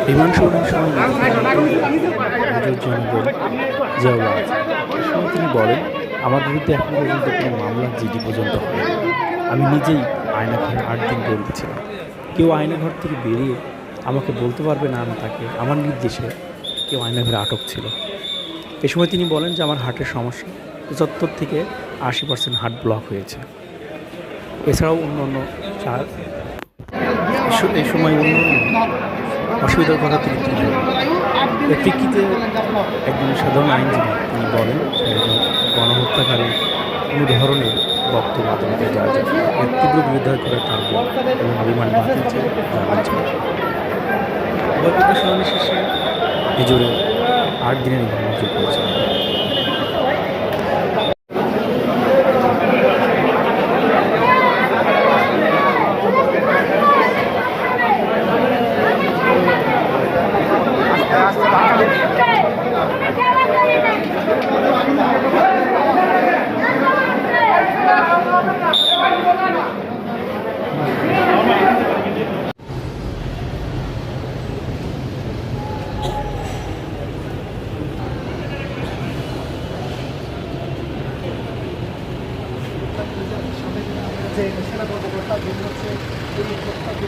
হিমাংশু অনেক সময় সময় তিনি বলেন, আমার বিরুদ্ধে এখন পর্যন্ত কোনো মামলা জিডি পর্যন্ত হয়নি। আমি নিজেই আয়নাঘরে 8 দিন বলতেছিলাম। কেউ আয়নাঘর থেকে বেরিয়ে আমাকে বলতে পারবে না আমি তাকে আমার নির্দেশে কেউ আয়নাঘরে আটক ছিল। এ সময় তিনি বলেন যে আমার হার্টের সমস্যা 75 থেকে 80% হার্ট ব্লক হয়েছে। এছাড়াও অন্য চার এই সময় অন্য অসুবিধার কথা তিনি তুলে ধরেন। এর প্রেক্ষিতে একজন সাধারণ আইনজীবী তিনি বলেন যে একজন গণহত্যাকারী কোনো ধরনের বক্তব্য আদালতে দেওয়া যায় এর তীব্র বিরোধিতা করে তার এবং রিমান্ড বাতিল চেয়ে জানান ছিল। শুনানি শেষে এজোরে 8 দিনের রিমান্ড মঞ্জুর করেছিলেন। যে সেনা কর্মকর্তা যিনি হচ্ছে আগে